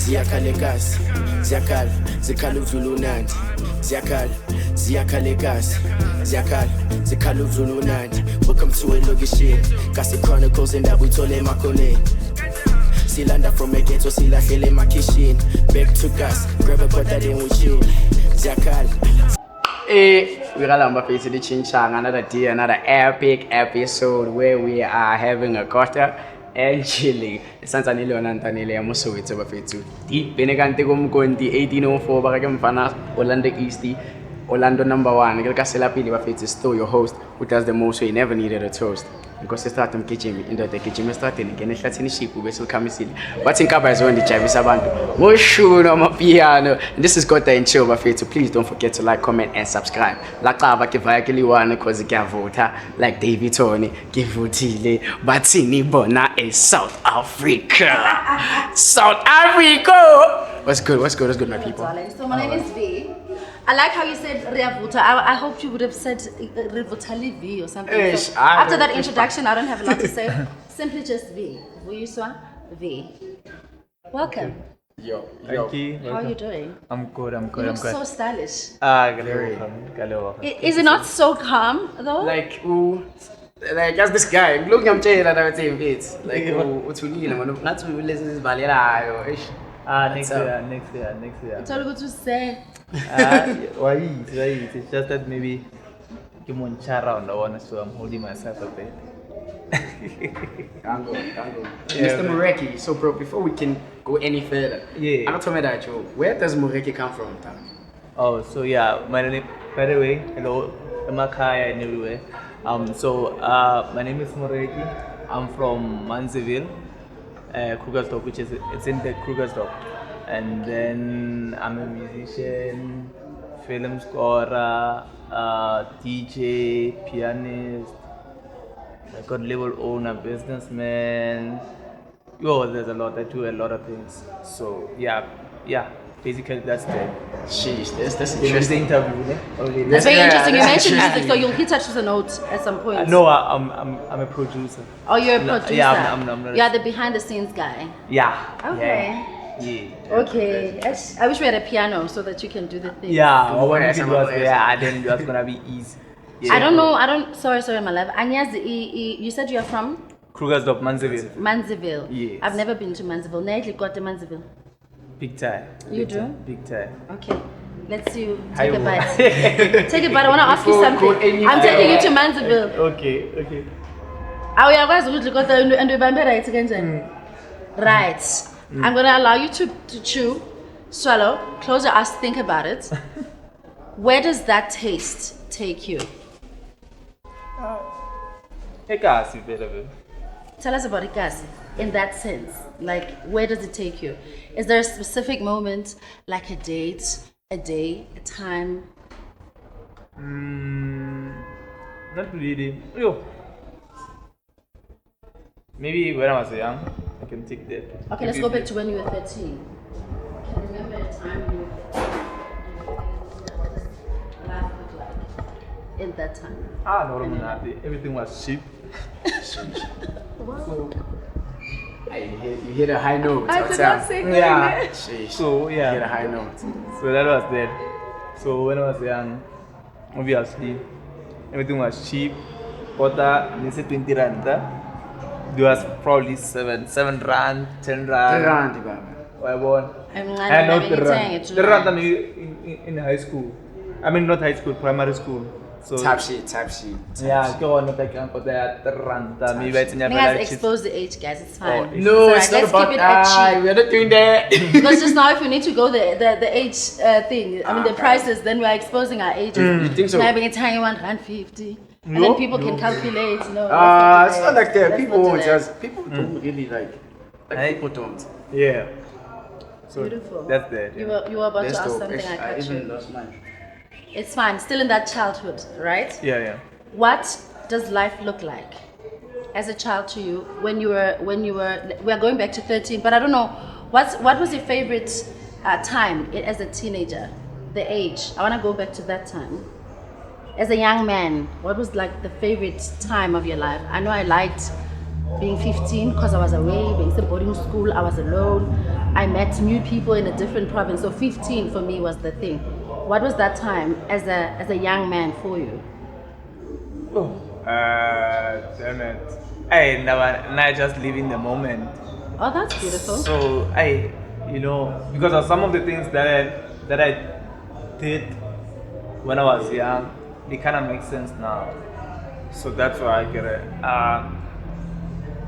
ziyakhala egazi, ziyakhala, zikhala udlula unandi, ziyakhala, ziyakhala egazi, ziyakhala, zikhala udlula unandi. Welcome to elokishini, Kasi Chronicles indaba uyithole emakhoneni. Silanda from a ghetto, silahlele emakhishini. Back to gas, grab a pot that in with chill, ziyakhala. We got Maphorisa the Chinchang, another day, another epic episode where we are having a Kota and chilling. Santanile on Antanile, I'm also with Soweto. Deep Beneganti Gumkonti, 1804, Baragam Orlando Easty, Orlando number 1. Casella Pili Maphorisa still your host, who does the most, so he never needed a toast. Because they start kitchen in the kitchen starting again, it's Latin sheep who will come in. But in Cabas when the Jaivane Sabanto. Moshu no my piano. And this is Kota and chill Maphorisa. Please don't forget to like, comment, and subscribe. Like Kivakiliwana cause you vote like David Tony, give Votile, Batini Bona is South Africa. South Africa! What's good, my people? So my name is V. I like how you said Reavuta. I hoped you would have said Revutali V or something. So after that introduction, I don't have a lot to say. Simply just V. Vuyiswa V. Welcome. Yo. Thank you. How are you doing? I'm good. You look so stylish. Very. Is it not so calm though? Like as this guy, look I'm saying that I would say it's like what's really not to listen to this balera. Next year. It's all good to say. Why? It's just that maybe you won't chat around the one, so I'm holding myself a bit. Can't go. Mr. Moreki, so bro, before we can go any further, I'm not talking about you. Where does Moreki come from? Oh, so yeah, my name, by the way, hello, Makaya and everywhere. My name is Moreki. I'm from Manseville, Krugersdorp, which is it's in the Krugersdorp. And then I'm a musician, film scorer, DJ, pianist. I got label owner, businessman. There's a lot. I do a lot of things. So yeah. Basically, that's the. Sheesh, that's interesting. Interview. That's very interesting. You mentioned music, so you'll hit touch the note at some point. No, I'm a producer. Oh, you're a producer. Yeah, I'm not. You're the behind the scenes guy. Yeah. Okay. Yeah. Okay. I wish we had a piano so that you can do the thing. Yeah. Then that's gonna be easy. Yeah. I don't know. Sorry, my love. Agnes, you said you're from Krugersdorp, Manseville. Manseville. Yes. I've never been to Manseville. Never got to Manseville. Big time. You do? Big time. Okay. Let's see you take a bite. Take a bite. I want to ask you something. I'm taking you to Manseville. Okay. Right. I'm going to allow you to chew, swallow, close your eyes, think about it. Where does that taste take you? Tell us about Ikasi in that sense. Like, where does it take you? Is there a specific moment, like a date, a day, a time? Not really. Maybe when I was young, I can take that. Okay, let's go back to when you were 13. Can you remember a time when you were 13? What does life look like in that time? No, everything was cheap. Wow. So, you hit a high note. I did not say that. Yeah. So yeah. You hit a high note. So that was that. So when I was young, obviously, everything was cheap. Kota, they said 20 rand. There was probably 7 rand, 10 rand. 10 rand, I won. I'm not the rand. The rand in high school. I mean, not high school, primary school. So type sheet. Yeah, go on, like for that rand. You guys expose the age, guys. It's fine. No, it's not about that. We're not doing that. Because just now, if we need to go the age thing, I mean the prices, then we're exposing our ages. You think so? Maybe it's hanging 150. And then people can calculate. No, it's not like that. People don't really like people don't. Yeah. So beautiful. That's that. Yeah. You were about to ask something. I cut you. Lost mine. It's fine. Still in that childhood, right? Yeah. What does life look like as a child to you when you were? We are going back to 13, but I don't know. What was your favorite time as a teenager? The age. I want to go back to that time. As a young man, what was like the favorite time of your life? I know I liked being 15 because I was away, being in boarding school, I was alone. I met new people in a different province. So 15 for me was the thing. What was that time as a young man for you? Damn it. I just live in the moment. Oh, that's beautiful. So because of some of the things that I did when I was young, they kind of make sense now. So that's why I get it.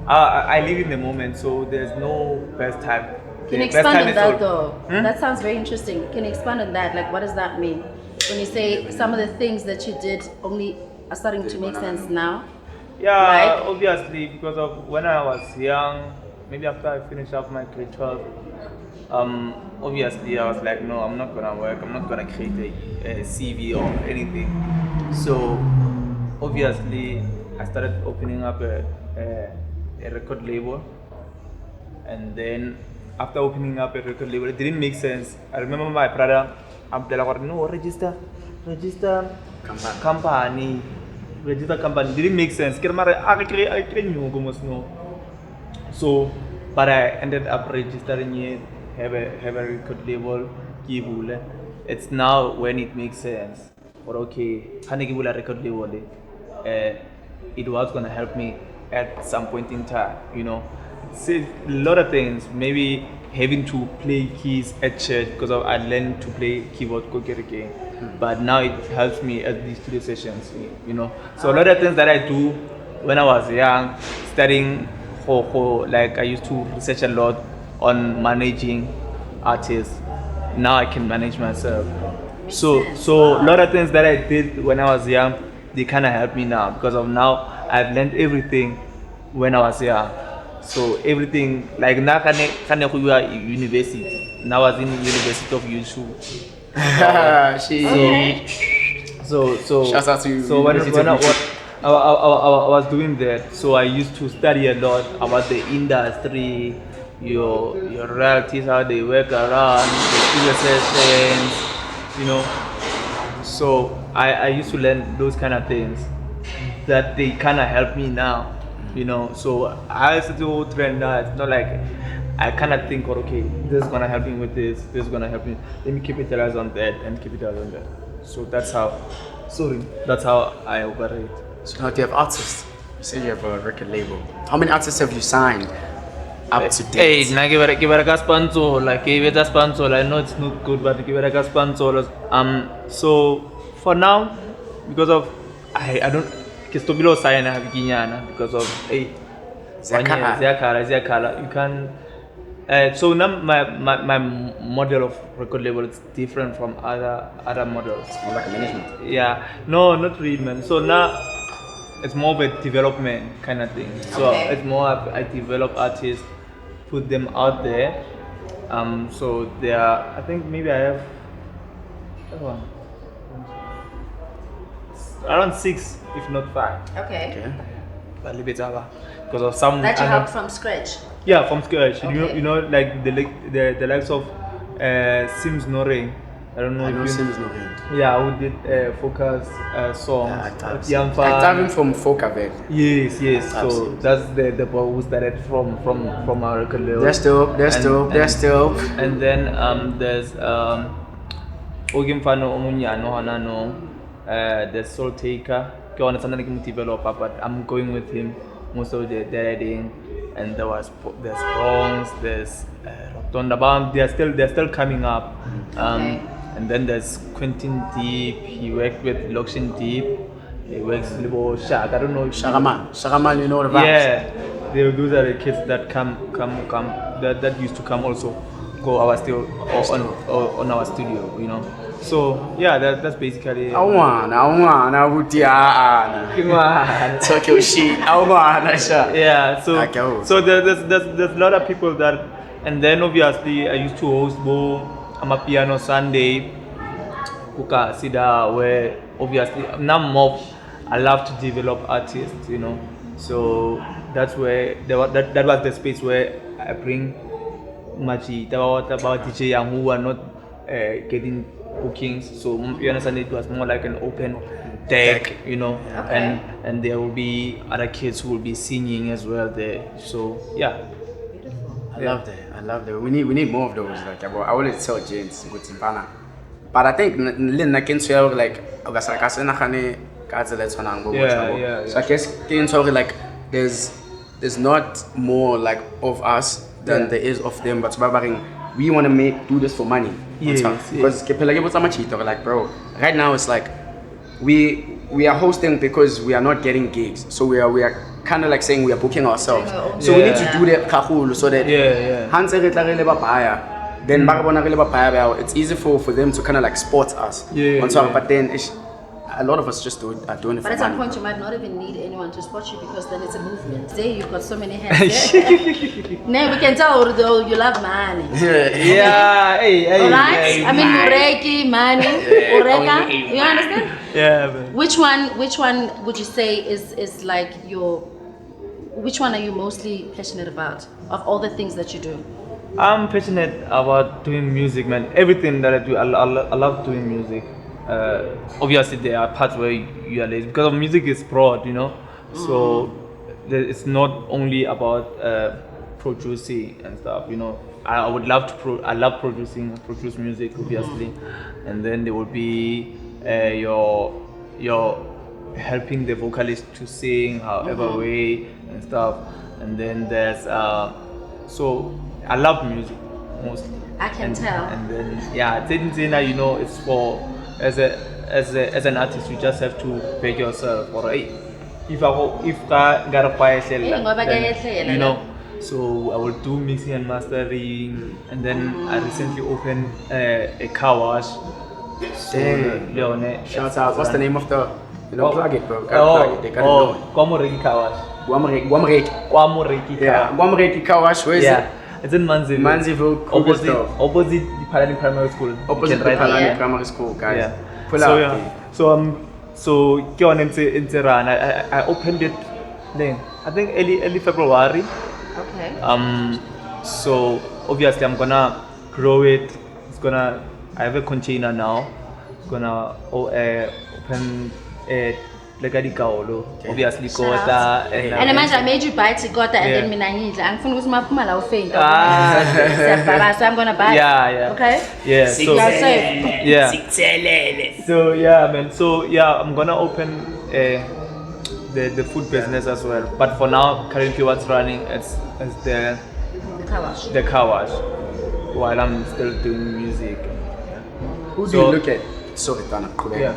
I live in the moment, so there's no best time. Can you expand on that though? That sounds very interesting. Can you expand on that? Like, what does that mean? When you say some of the things that you did only are starting to make sense now? Yeah, like, obviously, because of when I was young, maybe after I finished up my grade 12, obviously I was like, no, I'm not gonna work, I'm not gonna create a CV or anything. So obviously I started opening up a record label, and then after opening up a record label, it didn't make sense. I remember my brother, I'm like, no, register company. Register company didn't make sense. So, but I ended up registering it, have a record label, it's now when it makes sense. But okay, record label, it was gonna help me at some point in time, It's a lot of things, maybe having to play keys at church because I learned to play keyboard again. But now it helps me at these studio sessions, So a lot of things that I do when I was young, studying like I used to research a lot on managing artists. Now I can manage myself. So a lot of things that I did when I was young, they kind of help me now because of now I've learned everything when I was young. So everything, like now university. Now I was in University of Yushu. So Shouts out to you. So when I was doing that, so I used to study a lot about the industry, your royalties, how they work around, the studio sessions, So I used to learn those kind of things that they kind of help me now, So I still trend now. It's not like I kind of think, okay, this is gonna help me with this is gonna help me. Let me capitalize on that and capitalize on that. So that's how I operate. So now do you have artists? You said you have a record label. How many artists have you signed up to date? Hey, now give it a sponsor. Like give it a sponsor. I know it's not good, but give it a sponsor. So for now, because of I don't Kistobilo sign because of Ziakala. You can. So now my model of record label is different from other models. More like a management. Yeah, no, not really, man. So now it's more of a development kind of thing. So it's more I develop artists, put them out there. So there are, I think maybe I have around 6, if not 5. Okay. Because of some That you helped from scratch. Yeah, from scratch. Okay. Like the likes of Sims Noreen. I don't know. I know Sims Noreen. Yeah, who did Focus songs. Yeah, I diving from Folkavel. Yes. So that's the boy who started from our record label. They're still. And then there's Ogimfano Omunyano Hanano, the Soul Taker. Developer, but I'm going with him most of the editing. And there's Prongs, there's Rotonda Bam. They're still coming up. And then there's Quentin Deep. He worked with Lokshin Deep. He works with Shaq. I don't know. Shagaman, you know the vibes. Yeah, those are the kids that come that used to come also go our studio on our studio, So yeah, that's basically. I wanna, talk your shit. Yeah, so there's a lot of people that, and then obviously I used to host I'm a piano Sunday, Kuka Sida, where obviously now more I love to develop artists, So that's where that was the space where I bring Machi about DJ Young who are not getting bookings. So you understand, it was more like an open deck, you know, Okay. and there will be other kids who will be singing as well there. So yeah. I love that. We need more of those. Like I always tell James with Timpana. But I think Lin can tell like Yeah. So Yeah. I guess can tell like there's not more like of us than there is of them, but we want to do this for money. Yes, Because like bro, right now it's like we are hosting because we are not getting gigs, so we are kind of like saying we are booking ourselves. So we need to do that kahulu so that then it's easy for them to kind of like spot us. But then a lot of us just are doing it But for at some money. point, you might not even need anyone to spot you because then it's a movement. There, you've got so many hands. Now we can tell although you love money. Yeah. Hey. Alright? I mean, Moreki, money, Oreka. You understand? Yeah, man. Which one would you say is like which one are you mostly passionate about of all the things that you do? I'm passionate about doing music, man. Everything that I do, I love doing music. Obviously, there are parts where you are lazy because music is broad, you know. So it's not only about producing and stuff, you know. I would love to. I love produce music, obviously, and then there would be your helping the vocalist to sing however way and stuff, and then there's so I love music mostly. I can tell. And then you know, it's for as an artist you just have to beg yourself or hey, if I got a fire then, you know. So I will do mixing and mastering, and then I recently opened a car wash. So, Leone, Shout out. What's the name of the plug it, bro? Plug it. They gotta know it. Moreki car wash. Moreki. Yeah, Moreki car wash. Where is it? It's in Manziville. Manziville, opposite the Paladin Primary School. Opposite the Paladin Primary School, guys. Yeah. Pull So out. yeah. So I opened it then I think early February. Okay. So obviously I'm gonna grow it. I have a container now. It's gonna open like a Kaolo. Obviously Kota And imagine I made you buy it, Kota, and then mina ngidla. Angifuni ukuthi maphuma la ufeint. So I'm gonna buy it. Yeah. Okay? Yeah. So Yeah. So yeah, man. So yeah, I'm gonna open the food business as well. But for now, currently what's running is the car wash while I'm still doing music. Who do you look at? Sorry, Dana. Yeah.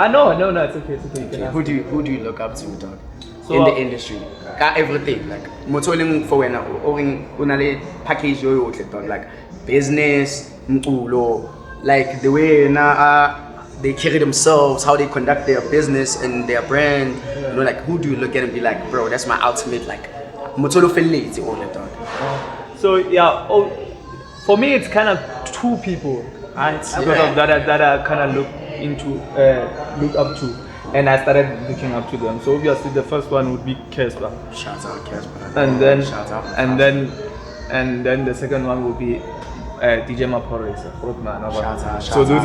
No, it's okay. You can ask. Who do you look up to, dog? So, in the industry, got everything like motoling for when unale package yo dog like business, like the way they carry themselves, how they conduct their business and their brand. You know, like who do you look at and be like, bro, that's my ultimate like motolo felleti all the dog. So yeah, for me it's kind of two people. Because of that I kind of look up to, and I started looking up to them. So obviously the first one would be Casper. Shout out Casper. And then the second one would be DJ Maphorisa. So those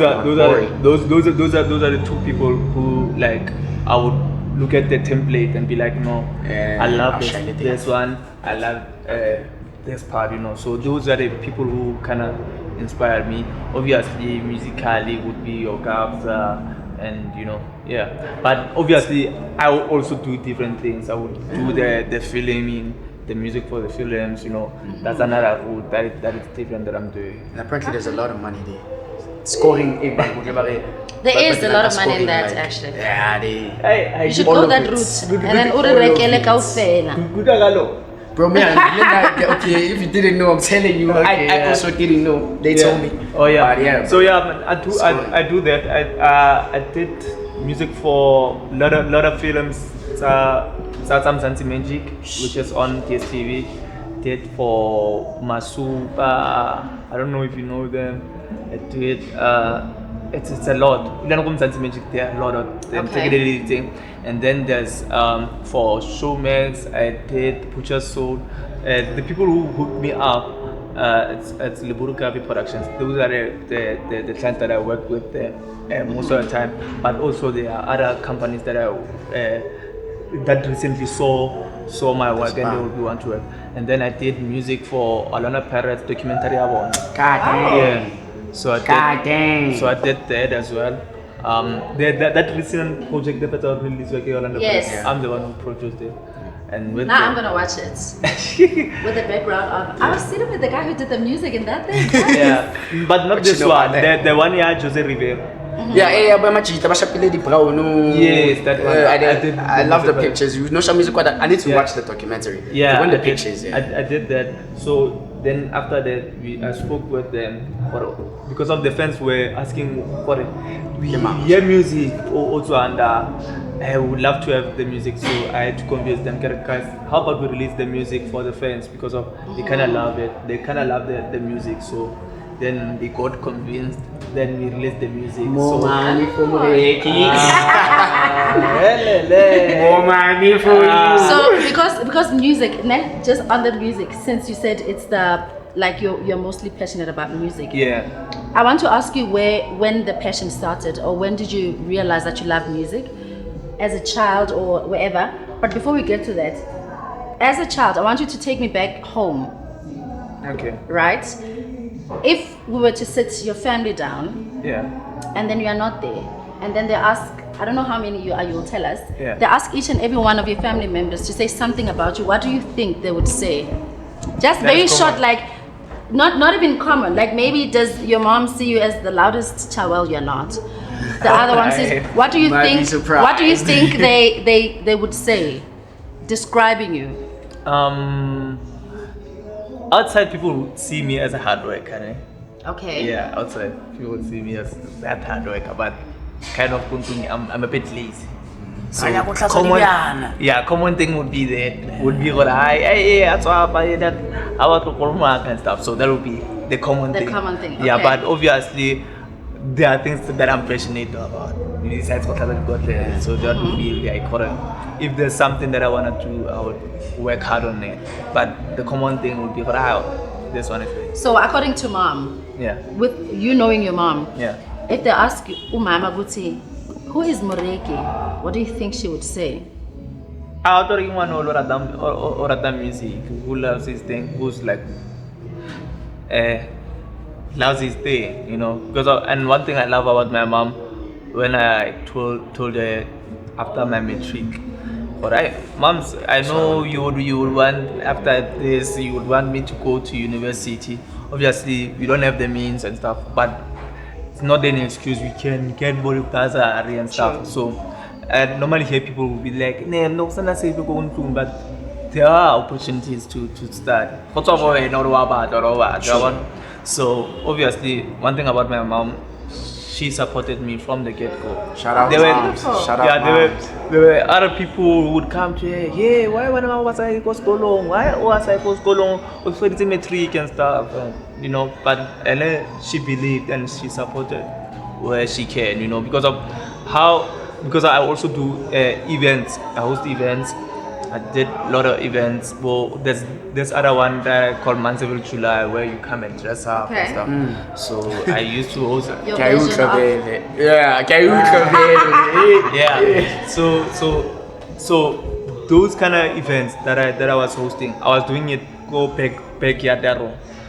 are the two people who like I would look at the template and be like, no, I love this one, I love this part, you know. So those are the people who kind of inspired me. Obviously musically would be your Bhozza and you know, yeah. But obviously I would also do different things. I would do the filming, the music for the films, you know. That's another route that is different that I'm doing. And apparently there's a lot of money there. Scoring There is a lot of money in that, actually. Yeah, you should go that route. And then urekele kaufela. Bro, man, okay, if you didn't know, I'm telling you, I also didn't know. They told me. Oh yeah. But yeah. So yeah, man, I do that. I did music for lot of films. Some Santi Magic, which is on DSTV. Did for Masuba. I don't know if you know them. I did. It's a lot. There are a lot of them. Okay. And then there's for Showmax, I did Butcher Soul. The people who hooked me up it's Liburukavi Productions. Those are the clients that I work with most of the time. But also there are other companies that that recently saw my work and they would want to work. And then I did music for Alana Parrot's documentary about. God damn. Yeah. So I did that as well. That recent project that I released with Orlando Yes. Parrot, I'm the one who produced it. And with Now I'm gonna watch it with the background of. I was sitting with the guy who did the music in that thing. yeah, but not this you know one. what, The one here, Jose Rivera. Yeah, but machita bashapile di brown. Yes, that one. I love the pictures. You know some music what I need to watch the documentary. Yeah, the pictures. I did that. So then after that, I spoke with them because of the fans were asking for it. We hear music also, and I would love to have the music. So I had to convince them, guys, how about we release the music for the fans because of they kind of love it. They kind of love the music. So then they got convinced. Then we released the music. More so, money for Moreki. More money for you. So because music, just on the music, since you said it's you're mostly passionate about music. Yeah. I want to ask you when the passion started, or when did you realize that you love music, as a child or wherever. But before we get to that, as a child, I want you to take me back home. Okay. Right? If we were to sit your family down, Yeah. and then you are not there, and then they ask, I don't know how many you are, you'll tell us. Yeah. They ask each and every one of your family members to say something about you. What do you think they would say? Just very short, like not even common. Like maybe does your mom see you as the loudest child? Well, you're not. The other one says, what do you Might be think? surprised. What do you think they would say, describing you? Outside people would see me as a hard worker. Eh? Okay. Yeah, outside people would see me as that hard worker, but kind of I'm a bit lazy. So common thing would be that what that about to call and stuff. So that would be the common thing. The common thing. Yeah, okay. but obviously there are things that I'm passionate about. Besides what I've got there, so that would be like if there's something that I wanna do, I would work hard on it. But the common thing would be this one is it. So according to mom, Yeah. with you knowing your mom, Yeah. if they ask you, Mama Guti, who is Moreki? What do you think she would say? I thought you want or Adam music, who loves his thing, who's like loves his thing, you know. Because and one thing I love about my mom, when I told her after my matric, alright, moms, I know you would want after this, you would want me to go to university. Obviously, we don't have the means and stuff, but it's not any excuse. We can get more Bhozza and stuff. So I normally hear people will be like, "No, no, so not say people going to," but there are opportunities to start. So obviously, one thing about my mom, she supported me from the get-go. Shout out There moms. were- Shout out yeah, moms. there were other people who would come to her, yeah, why when I was I go school why was I go school also it's a matric and stuff, you know, but and then she believed and she supported where she can, you know, because I also do events, I host events. I did a lot of events. Well, there's other one that I call Manseville July where you come and dress up and stuff. So I used to host. Your version of- Yeah. So those kind of events that I was hosting, I was doing it go backyard there.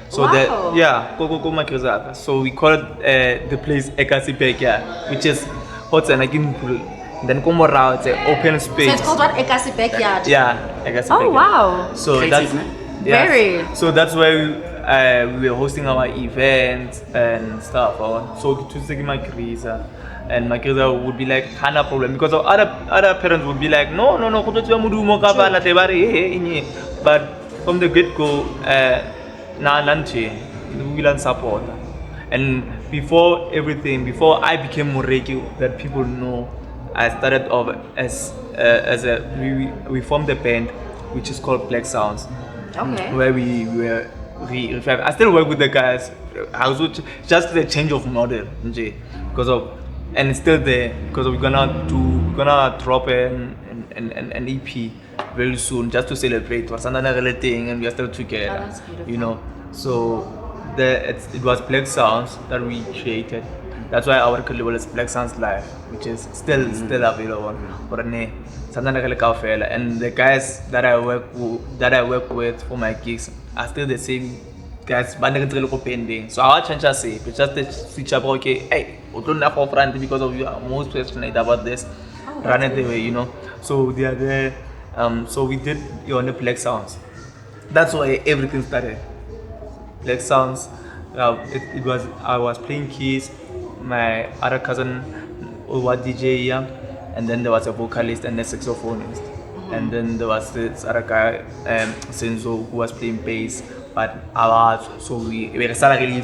So Wow. go Maphorisa. So we call it the place Ekasi Backyard, which is hot and again then come around it's an open space. So it's called what? Ekasi Backyard? Yeah, Ekasi Oh, Backyard. wow. So Creative, that's Very. So that's where we were hosting our events and stuff. So to say Maphorisa, and Maphorisa would be like, "Hana problem," because of other parents would be like, "No. But from the get-go, we learn support. And before I became Moreki, that people know, I started off as we formed a band which is called Black Sounds. Okay. Where I still work with the guys. I was just the change of model, and it's still there because we're gonna drop an EP very soon just to celebrate what's another thing, and we are still together. Oh, that's beautiful. You know, So it was Black Sounds that we created. That's why our label is Black Sounds Live, which is still available. And the guys that I work with for my gigs are still the same guys, but they're pending. So our change is safe. It's just the switch up. Okay, hey, we don't have front because of you are most passionate about this. Run it the way, you know. So they are there. So we did on the Black Sounds. That's why everything started. Black Sounds. It was I was playing keys. My other cousin was DJ Young, and then there was a vocalist and a saxophonist, and then there was this other guy, Senzo, who was playing bass. But so we started really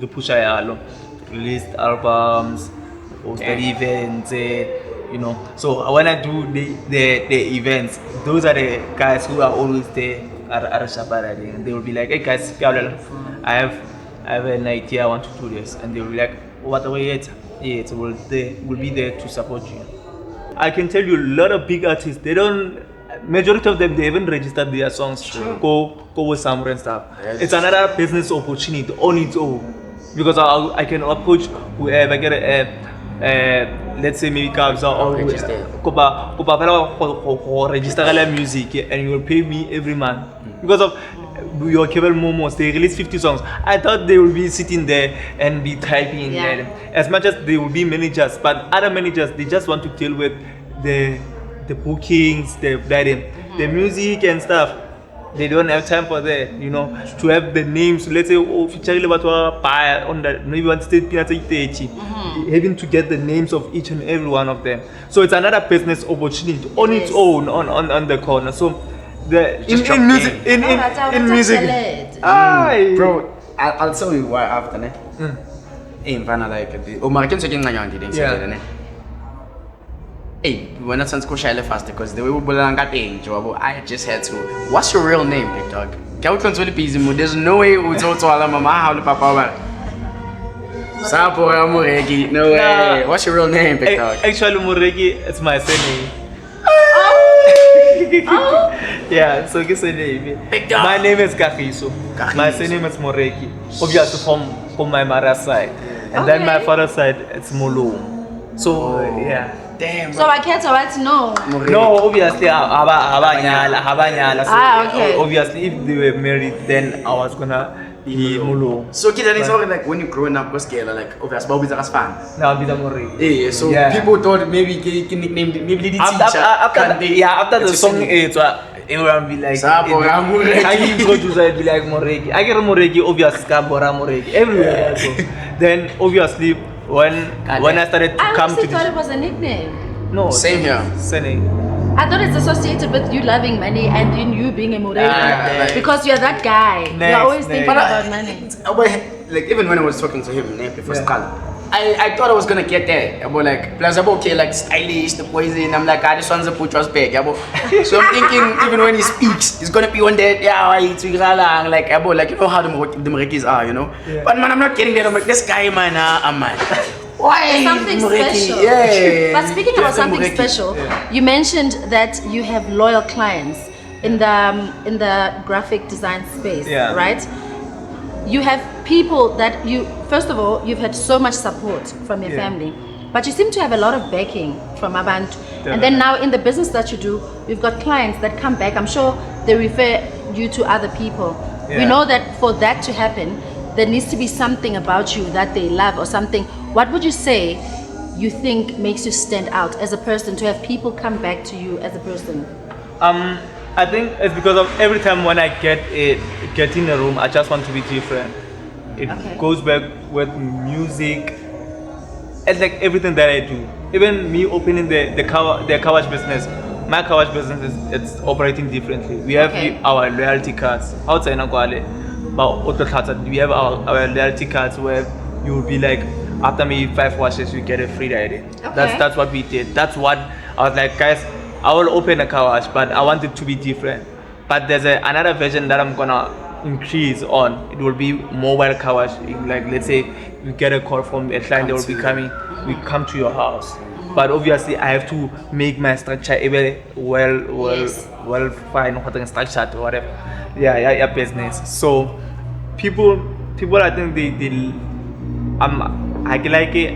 we push released albums, hosted events, you know. So when I do the events, those are the guys who are always there at Shabara, and they will be like, hey guys, I have an idea, I want to do this, and they will be like, what are we at? Yeah, we'll be there to support you. I can tell you a lot of big artists, majority of them, they haven't registered their songs. Go with Samra and stuff. Yes. It's another business opportunity on its own, because I can approach whoever, get let's say maybe Kabza or register music, and you will pay me every month because of your cable momos. They release 50 songs. I thought they will be sitting there and be typing as much as they will be managers, but other managers, they just want to deal with the bookings, the music and stuff. They don't have time for that, you know, to have the names. Let's say, on the maybe one state having to get the names of each and every one of them. So it's another business opportunity on its own, on the corner. So in music, bro, I'll tell you why after that. Hey, we're not going to go faster because the way we belong at age, I just had to. What's your real name, big dog? There's no way we talk to all mama how the papa. Moreki, no way. What's your real name, big dog? Actually, Moreki, it's my surname. Yeah, so guess the name. My name is Kafiso. My surname is Moreki. Obviously from my mother's side, and then my father's side it's Molo. So yeah. Damn, so I can't wait to know. No, obviously, habanyala. So Okay. obviously, if they were married, then I was gonna be Mulu. So kids, it's already like when you growing up, was scared like obviously, Bobby is a fan. Now be the Moreki. Yeah, so people thought maybe he can nickname maybe the teacher. After the song, everyone be like, I introduce it be like Moreki. I get Moreki, obviously, Bora Moreki everywhere. Then obviously. When I started to come to thought it was a nickname. No, same here. Sene. I thought it's associated with you loving money and in you being a Moreki because you're that guy. You're always thinking about money. Like even when I was talking to him before school, I thought I was gonna get there. About like plus about okay, like stylish, the poison. I'm like, this one's a put bag. So I'm thinking even when he speaks, he's gonna be on that. It's like about like you know how the Morekis are, you know. Yeah. But man, I'm not getting there. I'm like this guy, man. I'm man. Why? Something Moreki? Special. Yeah. But speaking about something Moreki. special, you mentioned that you have loyal clients in the graphic design space, right? You have people that first of all, you've had so much support from your family, but you seem to have a lot of backing from Abantu. And then now in the business that you do, you've got clients that come back. I'm sure they refer you to other people. Yeah. We know that for that to happen, there needs to be something about you that they love or something. What would you say you think makes you stand out as a person, to have people come back to you as a person? I think it's because of every time when I get in a room, I just want to be different. It goes back with music. It's like everything that I do. Even me opening the car wash business. My car wash business it's operating differently. We have our loyalty cards. Outside Nagwale, we have our loyalty cards where you will be like, after maybe 5 washes, you get a free ride. That's what we did. That's what I was like, guys. I will open a car wash, but I want it to be different. But there's another version that I'm gonna increase on. It will be mobile car wash. Like let's say you get a call from a client, they will be coming. We come to your house. But obviously I have to make my structure well Yes. fine, structured or whatever. Yeah, business. So people I think they I can like it.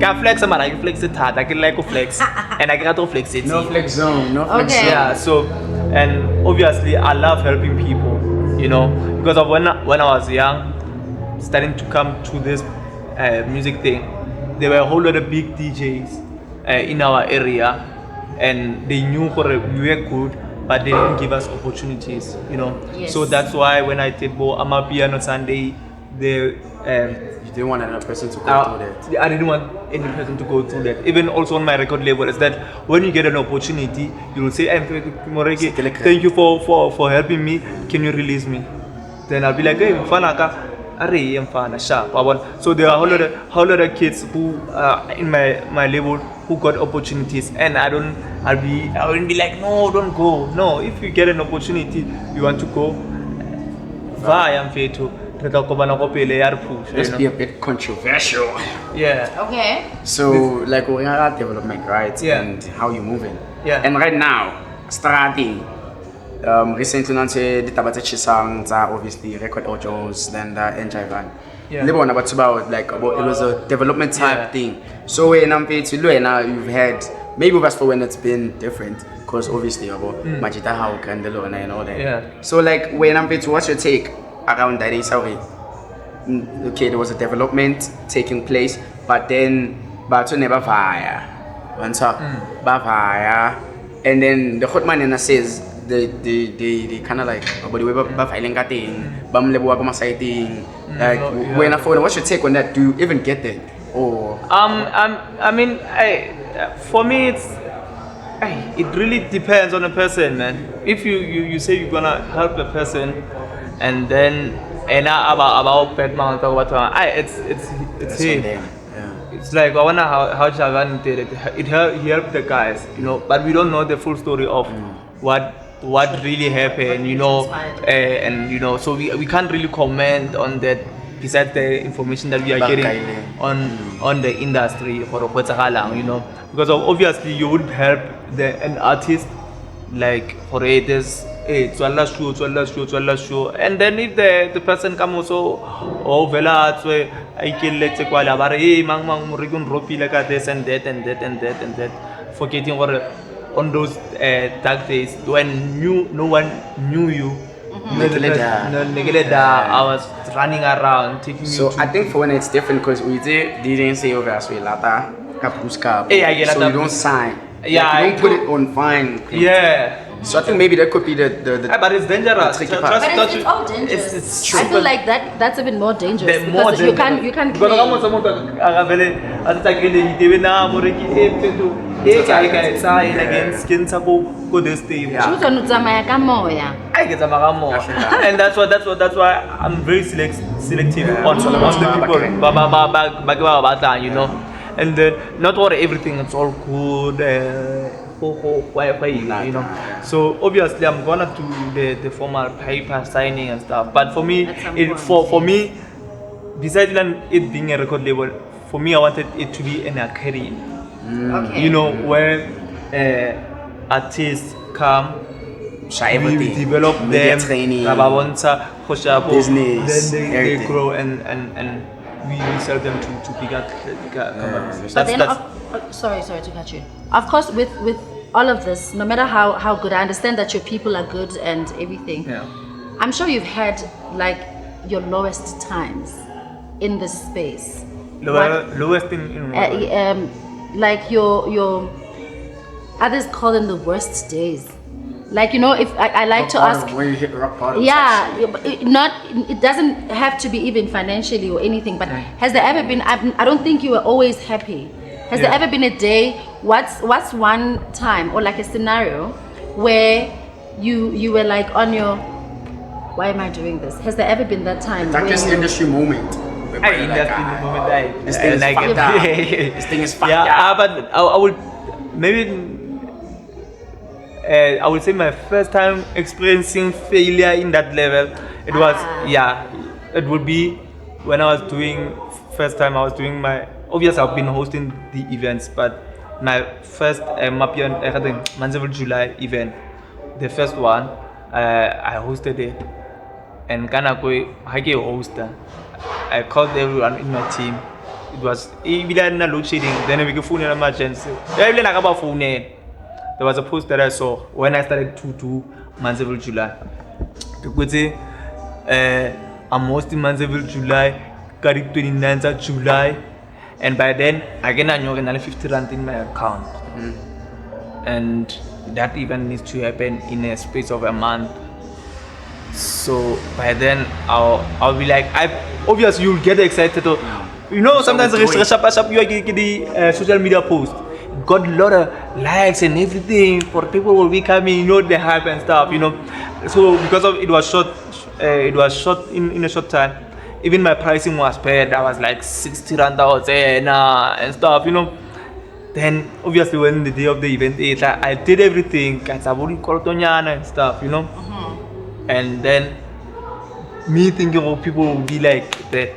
Can flex, man. I can flex it hard. I can like to flex, and I can flex it. No flex zone, no flex Okay. zone. Yeah. So, and obviously, I love helping people. You know, because of when I was young, starting to come to this music thing, there were a whole lot of big DJs in our area, and they knew we were good, but they didn't give us opportunities. You know. Yes. So that's why when I did Ama Piano Sunday, they. You didn't want another person to go through that. I didn't want any person to go through that. Even also on my record label, is that when you get an opportunity, you will say, Moreki, thank you for helping me. Can you release me? Then I'll be like, hey, mfana ka, are mfana sharp. So there are a whole lot of kids who in my label who got opportunities, and I wouldn't be like, no, don't go. No, if you get an opportunity, you want to go. I'm fair to. Let's be a bit controversial. Yeah. Okay. So, like, we're at development, right? Yeah. And how you moving. Yeah. And right now, starting, recently, I said the Tabatechi songs are obviously record audios, then and Jaivane. Yeah. About it was a development type thing. So when I'm paid to do now, you've had maybe that's for when it's been different, because obviously about Majita how Grandelo and all that. Yeah. So like when I'm paid to, what's your take around that? Is okay, there was a development taking place, but then Bato never fire. And then the hot man says they kind of like about the way filing that thing, like when I phone, what's your take on that? Do you even get that? Or I mean, for me it really depends on the person, man. If you say you're gonna help a person, and then about pet mount or whatever, it's him. Yeah. It's like I wonder how Jaivane did it. He helped the guys, you know, but we don't know the full story of what really happened, you know, and you know, so we can't really comment on that besides the information that we are getting on the industry for you know, because obviously you would help an artist like for this. Hey, show, and then if the person come also, oh, vela, so I can let you call about hey, mang Moreki ropi like this and that, forgetting what on those dark days when no one knew you. I was running around taking so you. I think for when it's different because we didn't say over as well lata kapuska. Hey, so you don't sign. Yeah, like, you don't put it on fine. Yeah. So I think maybe that could be the but it's dangerous. tricky part. But it's all dangerous. It's true. I feel like that's even more dangerous The more because dangerous. you can't Because claim. And that's why I'm very selective on the people, you know, and not all everything it's all good. You know, so obviously I'm gonna do the formal paper signing and stuff. But for me, for me, besides it being a record label, for me I wanted it to be an academy. Okay. You know, where artists come, we develop them, training, then business, they grow and we sell them to bigger companies. But then, sorry to cut you. Of course, with all of this, no matter how good, I understand that your people are good and everything. Yeah. I'm sure you've had like your lowest times in this space. Lowest in Like your others call them the worst days. Like, you know, if I like to ask. when you hit rock bottom. Yeah, it doesn't have to be even financially or anything, but has there ever been, I don't think you were always happy. Has there ever been a day, what's one time or like a scenario where you were like on your, why am I doing this? Has there ever been that time? Like this industry moment. This thing is fucked. Yeah, but I would maybe I would say my first time experiencing failure in that level, it was it would be when I was doing my, obviously I've been hosting the events, but my first Maphorisa July event, the first one, I hosted it. And Kanako, I gave hoster. I called everyone in my team. It was even a load shedding, then we could phone an emergency. There was a post that I saw when I started to do Maphorisa July. I'm hosting Maphorisa July, 29th of July, and by then I get another 50 rand in my account. And that event needs to happen in a space of a month. So by then I'll be like, obviously you'll get excited. You know, sometimes you get the social media post. Got a lot of likes and everything. For people will be coming, you know, the hype and stuff. You know, so because of it was short in a short time. Even my pricing was paid. I was like 60 rand out and stuff. You know. Then obviously when the day of the event is, I did everything. And stuff. You know. And then me thinking of people will be like that.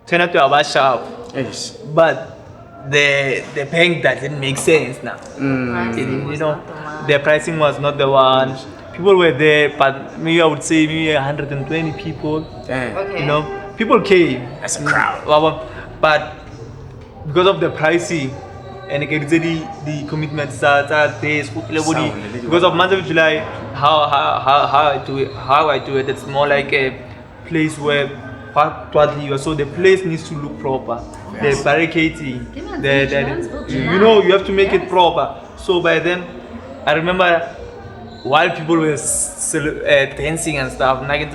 Turn out to have a shop. Yes. But the bank doesn't make sense now. You know, the pricing was not the one. People were there, but maybe I would say maybe 120 people. Okay. You know, people came. That's a crowd. But because of the pricing and the commitment starts because of Maphorisa July, how I do it, it's more like a place where so the place needs to look proper. The barricading, you know, you have to make it proper. So by then, I remember while people were dancing and stuff, that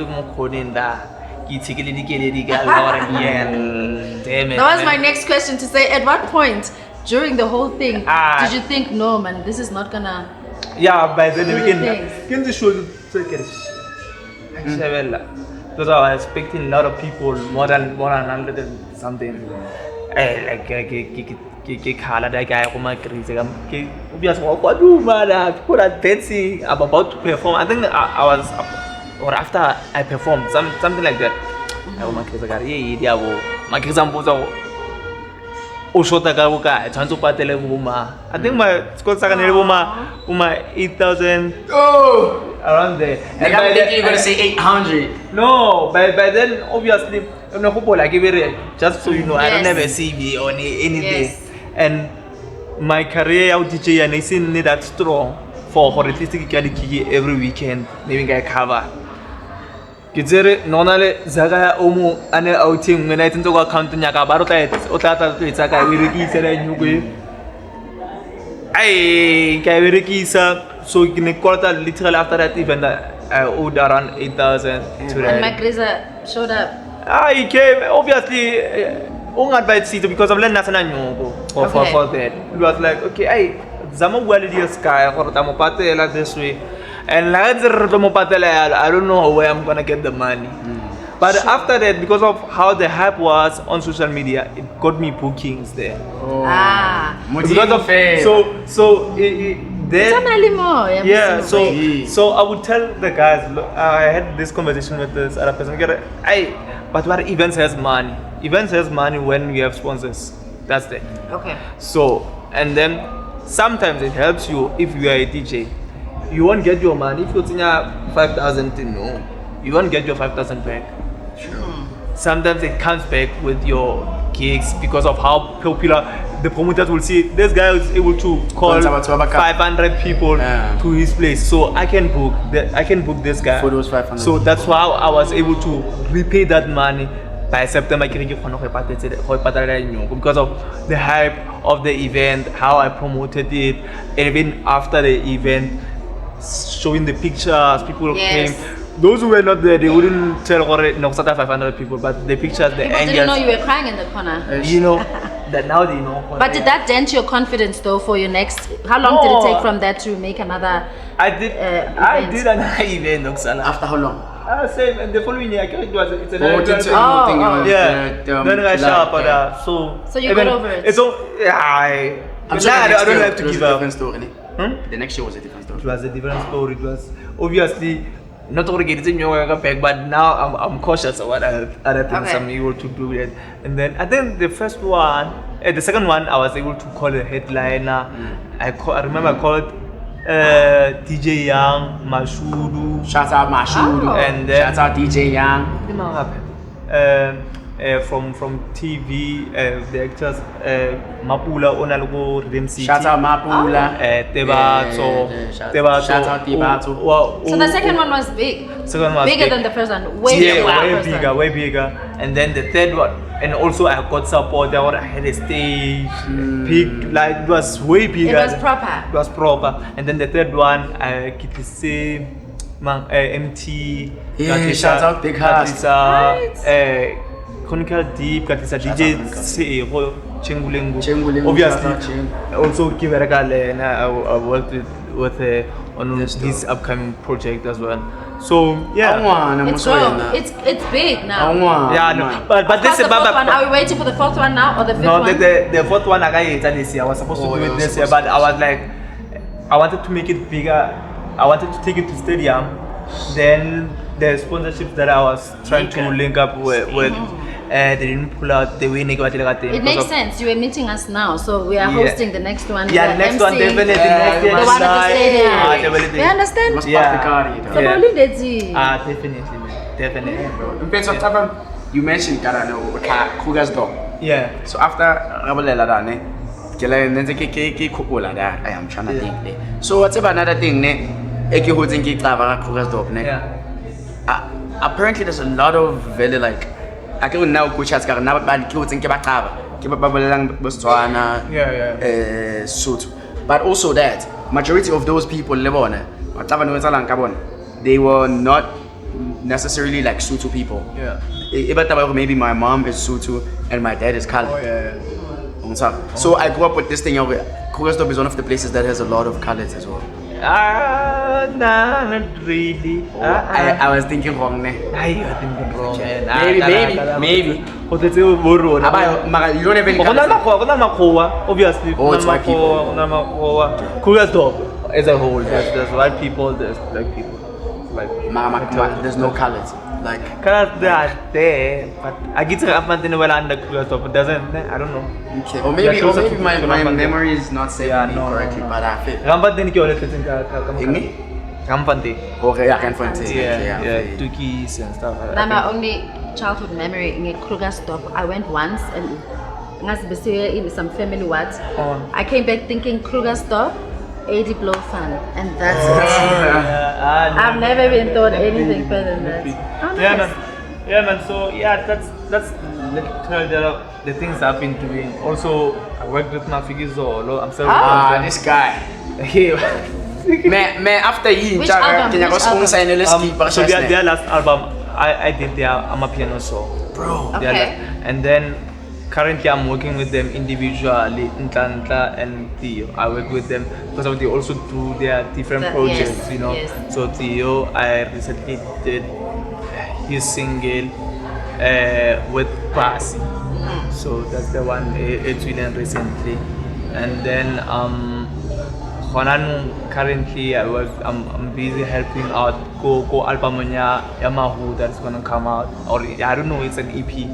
was my next question to say. At what point during the whole thing did you think, no man, this is not gonna? Yeah, by then we can show because I was expecting a lot of people, more than 100 and something. Like that guy people are dancing. I'm about to perform. I think I was, or after I performed, something like that. I think my score second 8,000 around there. And I'm thinking you're gonna say 800. No, by then obviously just so you know, I don't ever see me on anything. And my career out DJ and I seen that strong for at least every weekend, maybe I cover. Kitsere normally zaga omo ane outing when I think to account nyaka barota otata to itsaka wiriki sere nyugwe ai kai wiriki so in Kota literally after that event I owed around 8,000 to that. And Maphorisa showed up. He came obviously ungadvise seat because of land national nyoko for that. It was like okay ai zama wali dia sky or tamo patela this way. And I don't know where I'm gonna get the money. But after that, because of how the hype was on social media, it got me bookings there. Because of so I would tell the guys, look, I had this conversation with this other person. But what events has money? Events has money when you have sponsors. That's it. Okay. So and then sometimes it helps you if you are a DJ. You won't get your money if you're 5,000. No, you won't get your 5,000 back. Sure. Sometimes it comes back with your gigs because of how popular the promoters will see. This guy is able to call 500 people to his place, so I can book this guy for those 500. So that's how I was able to repay that money by September because of the hype of the event, how I promoted it, and even after the event. Showing the pictures, people came. Those who were not there, they wouldn't tell 500 people, but the pictures, the people didn't know you were crying in the corner. You know, that now they know. But did that dent your confidence though for your next? How long did it take from that to make another? I did another event, Oksana. After how long? Same, the following year, I think it was. It's So you got over it. It's all. I'm sure I don't have to give up. The next year was a different story. It was a different story. It was obviously not already getting your back, but now I'm cautious of what other things I'm able to do it. And then I think the first one, the second one, I was able to call a headliner. I remember I called DJ Young, Mashudu. Shout out Mashudu. And then shout out DJ Young. From TV, the actors Mapula Onalgo Remsi. Shout out Mapula. Tebato. Shout out Tebato. So the second one was big. Second one was bigger big. than the first one. Way bigger. Way bigger. And then the third one, and also I got support. I had a stage, big, like it was way bigger. It was proper. It was proper. And then the third one, I get the same. MT. Yeah, shout out Big House. Chronicle Deep, Katisa DJ Chengulengu. Chengulengu, Obviously, also Kiveragale, and I worked with on this upcoming project as well. So yeah, it's big now. Yeah, no, but this is one. Are we waiting for the fourth one now or the fifth one? No, the fourth one I got this year. I was supposed to do it this year, but I was like, I wanted to make it bigger. I wanted to take it to stadium. Then the sponsorships that I was trying to link up with they didn't pull out the way it makes sense. You were meeting us now, so we are hosting the next one. Yeah, the next one definitely. The one at the stadium. They understand? Definitely. You mentioned Kruger's dog. Yeah. So after Rabalela Dane, I am trying to think. So what's about another thing? Apparently there's a lot of very like I can now go chat now but also that majority of those people they were not necessarily like Sotho people. Maybe my mom is Sotho and my dad is Kali. So I grew up with this thing. Krugersdorp is one of the places that has a lot of colors as well. Nah, not really. I was thinking wrong. You are thinking wrong. Maybe. You don't have any obviously. Oh, it's white people. Krugersdorp as a whole. There's white people, there's black people. Like, there's no colors. Like colors they are there, but I get to under Krugersdorp. It doesn't. I don't know. Okay. Or maybe my memory is not saying me correctly, but I feel. Rampante. Okay, I can find it. Yeah, Tukis and stuff. Now my only childhood memory in Krugersdorp, I went once and in some family words. I came back thinking Krugersdorp, 80 blow fun, and that's it. I've never been taught anything better than that. Yeah, man. So that's literally the things I've been doing. Also, I worked with Maphorisa. I'm sorry. This guy. Man, after he Which album? So their last album, I did their Amapiano show. Bro. Okay. And then currently I'm working with them individually, Ntla and Theo. I work with them because they also do their different projects, you know. Yes. So Theo, I recently did his single with Pasi. So that's the one it's been recently. And then currently I'm busy helping out go album Yamahu that's gonna come out, or I don't know, it's an EP.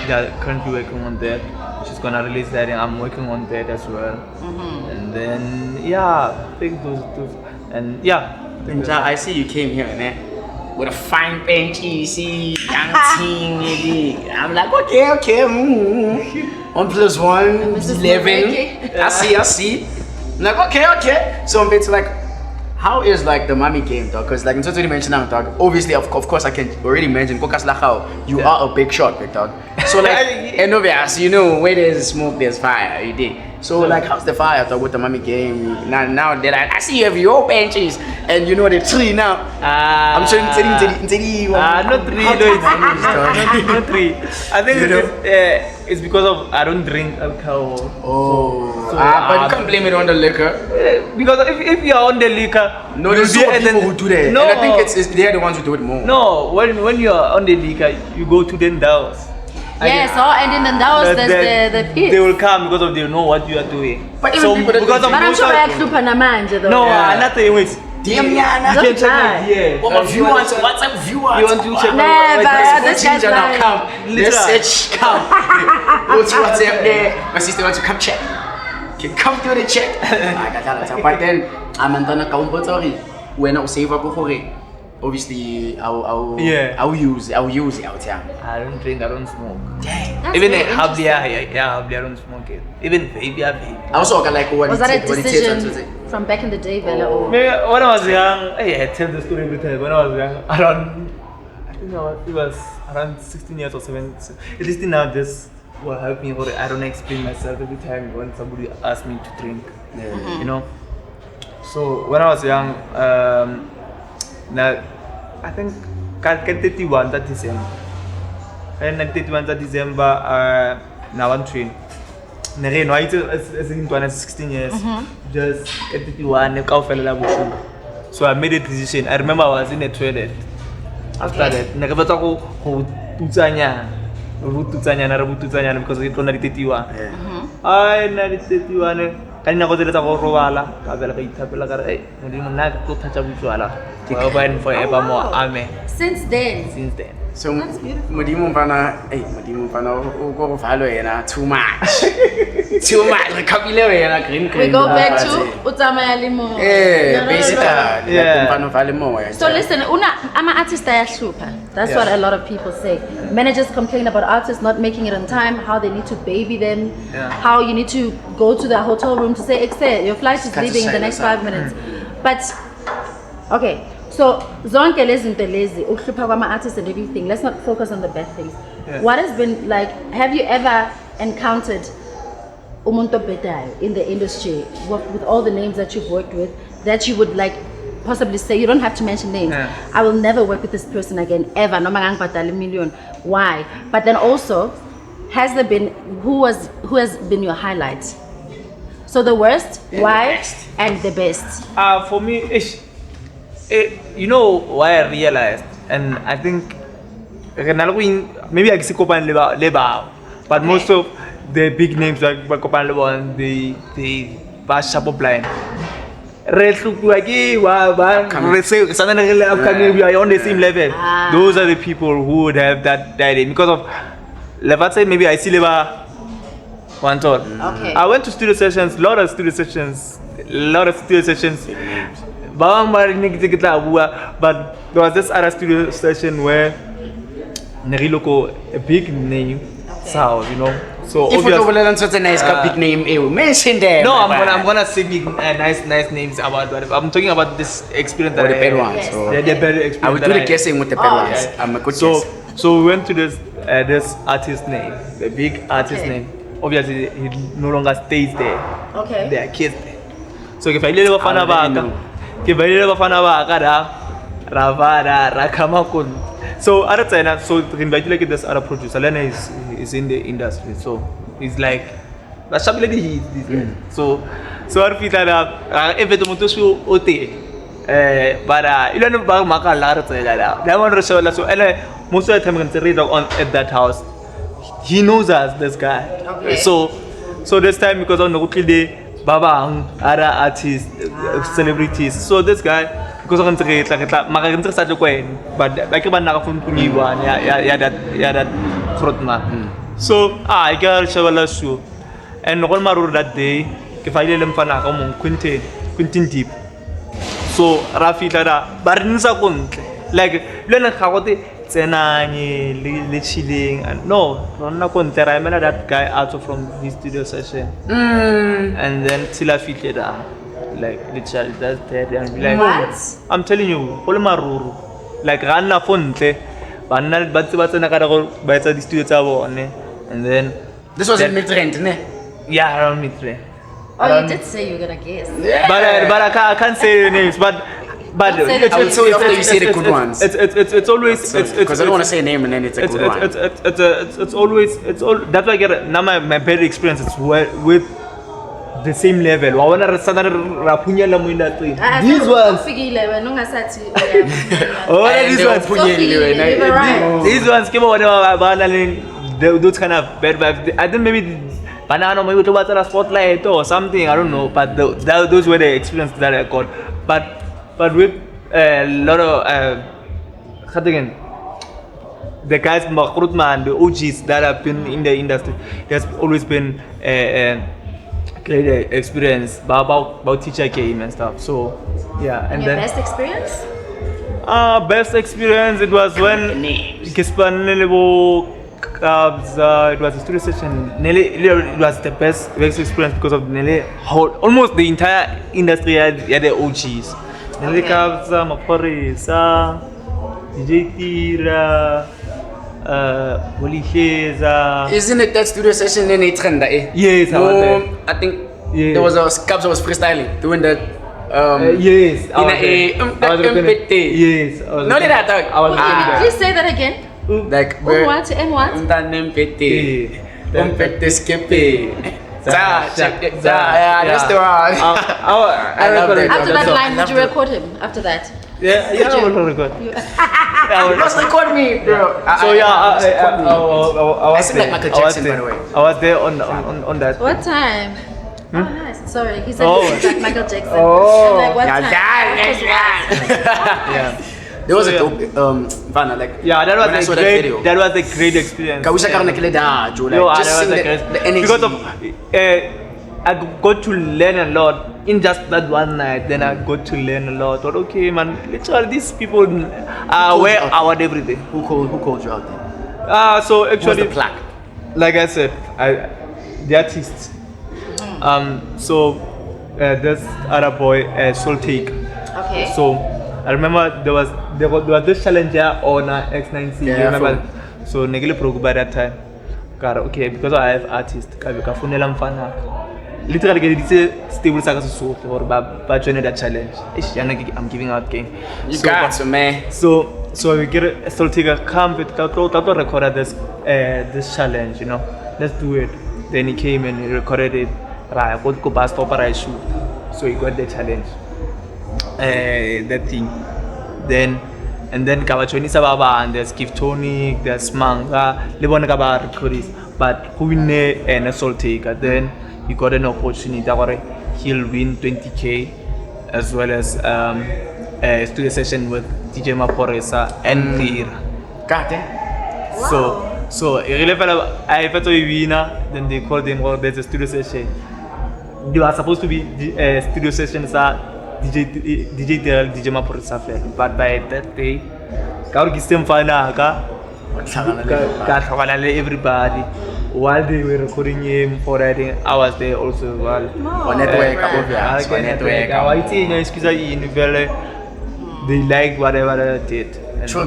They're currently working on that. She's gonna release that and I'm working on that as well. And then I think those and I see you came here, man, with a fine benchy, see, young team. I'm like, okay. 1 + 1 is 11. I see. I'm like, okay. So it's like, how is like the mommy game, dog? Because like you mentioned, dog. Obviously, of course, I can already mention you are a big shot, big dog. So like, and obviously, you know, where there's smoke, there's fire. You did. So like, how's the fire, dog, with the mommy game? Now that I see you have your benches and you know the tree now. I'm sure not 3. Not 3. I think it's because of I don't drink alcohol. But you can't blame it on the liquor. Because if you are on the liquor, there's so people who do that. No, and I think they're the ones who do it more. No, when you are on the liquor, you go to the Ndaos. Yes, and in the Ndaos there's the pit. They will come because they know what you are doing. But even people that because of but I'm sure I though. no, nothing with Damn, yeah, Don't lie. Yeah. What my viewers, WhatsApp viewers. You want to check Never. This guy's Ginger now lying. come. Let's Literal. search come. Go to WhatsApp there. My sister wants to come check. Can come through the check. But then I'm gonna come sorry. When I save up obviously I'll use it out here. I don't drink, I don't smoke. Dang. That's Even very Hablia, interesting. Hablia, I don't smoke it. Even baby, I vape. I also like what Was it that a takes- what it takes decision to say. from back in the day, Bella? Or Maybe when I was young, I tell the story every time. When I was young, around, I think it was around 16 years or 17. At least now this will help me, or I don't explain myself every time when somebody asks me to drink. You know? So when I was young, now I think can 31 that December. And 31 that December, now I'm trained. Nere no as in 16 years, just at 31, so I made a decision. I remember I was in the toilet. After that, never talk who tutanya, because it's only 31. I na 31. Kanina ko dila ko robala, kabela ka itapela ka eh, hindi mo na to touch up wala. Forever and forevermore. Amen. since then. Since then. So That's beautiful. modimo mfana uko follow yena too much. Too much. Rekapile yena green. We go back to Utamaya Limo. Yeah, basically. Yeah. Mfana vale more. So listen, I'm an artist super. That's Yeah. what a lot of people say. Managers complain about artists not making it on time, how they need to baby them, Yeah. how you need to go to the hotel room to say, Excel, your flight is Cut leaving in the aside, next aside. 5 minutes. But, okay, so zonke lezinto lezi, ukuhlupha kwama-artists and everything, let's not focus on the bad things. Yeah. What has been like, have you ever encountered umuntu obhedayo in the industry with all the names that you've worked with that you would like possibly say, you don't have to mention names, Yeah. I will never work with this person again ever, noma ngangibhadala million. Why? But then also, has there been who has been your highlight? So the worst, why, best. and the best. For me, you know why I realized, and I think maybe I can kopan leba, but most of the big names like kopan leba, they pass sharp line. Red look like we are on the same level. Ah. Those are the people who would have that idea because of. Let's say maybe I see leba one thought. Okay. I went to studio sessions, lot of studio sessions. But there was this other studio session where Neriloko, a big name, sound, you know. So If we obviously, don't such a nice big name, mention them. no, I'm gonna say big, nice names about whatever. I'm talking about this experience Or that the bad I ones. Yes. or- the better experience. I would do that the guessing with the bad Oh, ones. okay. I'm a good So guess. so we went to this artist name, the big artist Okay. name. Obviously, he no longer stays there. Okay. There are kids there. So if I live I already know. so other time, so we invite like this other producer. Lena is in the industry, so he's like that's something like this guy. So our people are if it want to show OT. But you know about Makalar that one so most of the time we can read on at that house. He knows us, this guy. Okay. So this time because on the day Baba other artists, celebrities. So this guy because I'm saying like makaganti sa kwen, but like man nakafuniwan that frotman. So I got show show. And all my that day, if I let him fan ako Quintin deep. So Rafi tada barinsa kontle. Like lena khagote tsenanye le chilling and no rona kontle I met that guy out from his studio session. And then Tila Fitleda, like literally that's there and be like What? I'm telling you, all maruru. Like Rana Fonte, Banal Batsana Karago Bata the studio tower and then This was in Then- mid-rent, ne? yeah around Mitre. Oh, you did say you were gonna guess. But I can't say the names, but Don't say the I will tell you after you say the good ones. It's always Because I don't want to say a name and then it's a good one. it's always that's why I get now my better experience is with the same level. I wanna rapunya la muina three. These ones. Oh, And these they were ones. punyeliwe, ne? You were right. These ones came out those kind of bad vibes. I think maybe banana maybe to a spotlight or something. I don't know. But those were the experiences that I got. But but with a lot of again, the guys Maphorisa, the OGs that have been in the industry, there's always been a great experience about teacher game and stuff. So yeah, and Your then best experience? best experience, it was when it was a studio session. It was the best experience because of almost the entire industry had the OGs. Nelly Kabza, Maphorisa, DJ Tira, Isn't it that studio session in a trend? Yes, I think there was a Kabza was freestyling doing that. Yes, in a yes. No, that I was Please say that again. like What? And what? Yeah, that's the one. I love that. After that So- line, would you record him? After that? Yeah, I will record. Just record me, bro. So yeah, I was seem like there. Michael Jackson, by the way. I was there on that. What time? Oh, nice. Sorry, he said Oh. this is like Michael Jackson. Oh. I'm like, what Yeah, time? Yeah. There was a So, dope, Vanna, like Yeah, that when I was saw a that great. video. That was a great experience. Kawisha karna kile da, Joe, Yo, like that just was seeing a great the energy. because of I got to learn a lot in just that one night. Then I got to learn a lot. But okay, man, literally these people are where I want everything. Who called you out then? So Who was actually, the plaque? like I said, the artist. So this other boy, Soul Take. Okay. So I remember there was this challenger on X9C. Yeah, You remember? So Negele Progu by that time. Okay, because I have artist, Kafunela Mfana. Literally get this stable saga so or ba join that challenge. I'm giving out game. You got to, man. So we get a Soul Taker come with Tato recorded this challenge, you know. Let's do it. Then he came and he recorded it. Right, I got go past stop I shoot. So he got the challenge. That thing. Then Kabachoni Sababa and there's Gift Tonic, there's Manga, Lebon Kaba recordings, but who win a Soul Taker. Then he got an opportunity that he'll win 20K as well as a studio session with DJ Maphorisa and Clear. God damn. So I felt a winner. Then they called him. Well, there's a studio session. They were supposed to be studio sessions DJ Maphorisa fair. But by that day, everybody while they were recording him for writing, I was there also. On network, obvious. On network. They liked whatever I did. True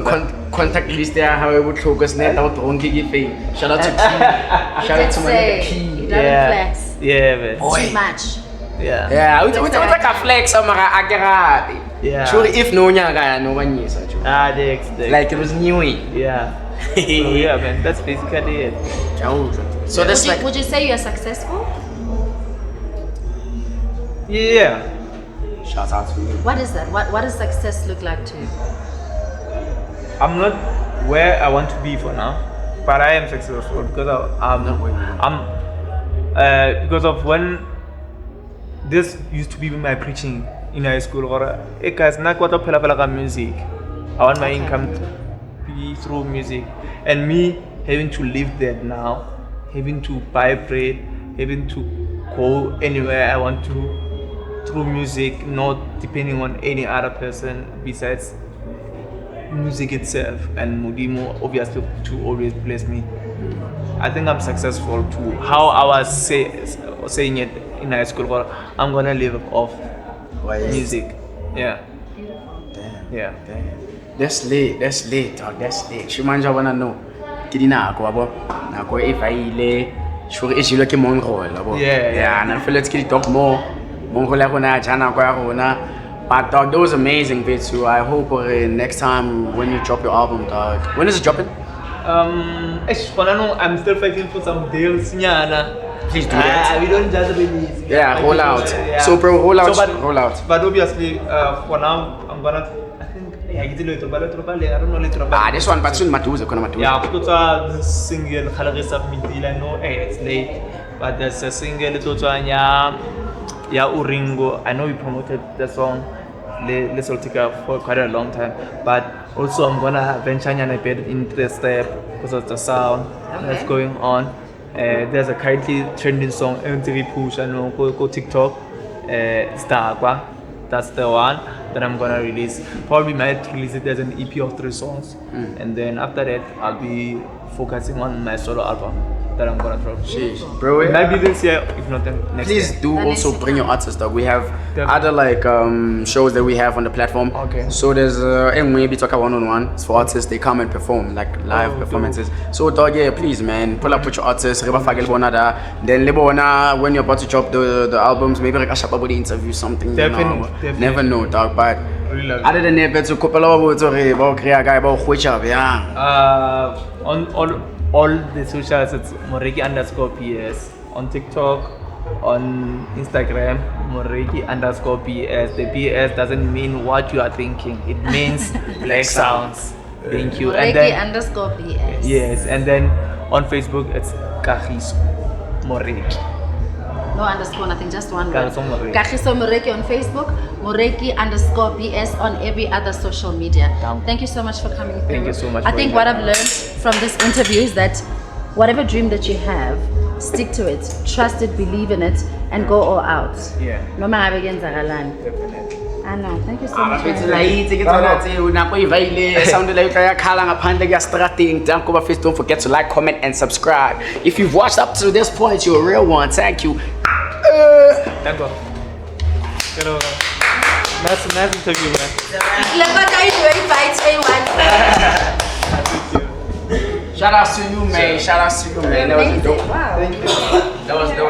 contact list there, how I would focus net out on Gigi Fame. Shout out to Key. Shout out to my nigga He Key. doesn't flex Yeah, man. too much. Yeah. Yeah, we like a flex on my agarati. Yeah. Sure, if no one no one years. Next. Like it was new. Yeah. So yeah, man. That's basically it. So that's like. Would you say you're successful? Yeah. Shout out to you. What is that? What does success look like to you? I'm not where I want to be for now, but I am successful because because of when this used to be my preaching in high school. Or guys, not what I music. I want my income to be through music, and me having to live there now, having to buy bread, having to go anywhere I want to through music, not depending on any other person besides music itself, and Mudimo obviously to always bless me. I think I'm successful to how I was saying it in high school. But I'm gonna live off music. Yeah. Damn. Yeah. Damn. That's late, dog. That's late. Shumanja wanna know. Kidina ako abo. Nako if I le. Sure is you like a mongrel abo. Yeah. And I feel let's get talk more. Mongrel ako na jana ko ako na. But dog, those amazing bits too. I hope next time when you drop your album, dog. When is it dropping? I'm still fighting for some deals. Please do that. We don't just release. Yeah, roll out. Yeah. So bro, roll out. But obviously, for now, I'm gonna. I think I don't know. This one, but soon Matuza, Kona Matuza. Yeah, because the single Khalarisa Midila, no, it's late. But there's a single Totoanya, Uringo. I know we promoted the song. Lesotica for quite a long time. But also I'm gonna venture a bit into the step because of the sound that's going on. There's a currently trending song MTV Push and go TikTok. Starqua. That's the one that I'm gonna release. Probably might release it as an EP of 3 songs, and then after that I'll be focusing on my solo album that I'm gonna drop. Jeez, bro. Maybe this year, if not then next Please year. do also bring your artists, dog. We have Definitely. other like shows that we have on the platform. Okay. So there's maybe talk one-on-one. It's for artists. They come and perform like live performances. So dog, yeah, please, man, pull up with your artists. Then when you're about to drop the albums, maybe like I should probably interview something. Definitely. Never know, dog. But Really love other than that, but to couple of words, about create guy about which yeah. On all the socials, it's Moreki_PS. On TikTok, on Instagram, Moreki_PS. The PS doesn't mean what you are thinking. It means black sounds. Thank you. Moreki_PS. Yes, and then on Facebook, it's Kagiso Moreki. No underscore, nothing, just one word. Kagiso Moreki. Kagiso Moreki on Facebook, Moreki_PS on every other social media. Thank you so much for coming through. Thank you so much I for think what I've learned from this interview is that whatever dream that you have, stick to it, trust it, believe in it, and go all out. Yeah. No matter against Definitely. I know. Thank you so much. Sound like don't forget to like, comment, and subscribe. If you've watched up to this point, you're a real one. Thank you. Thank you. Hello. Nice interview, man. Shout out to you, man. Shout out to you, man. That was dope. Wow. Thank you. That was dope.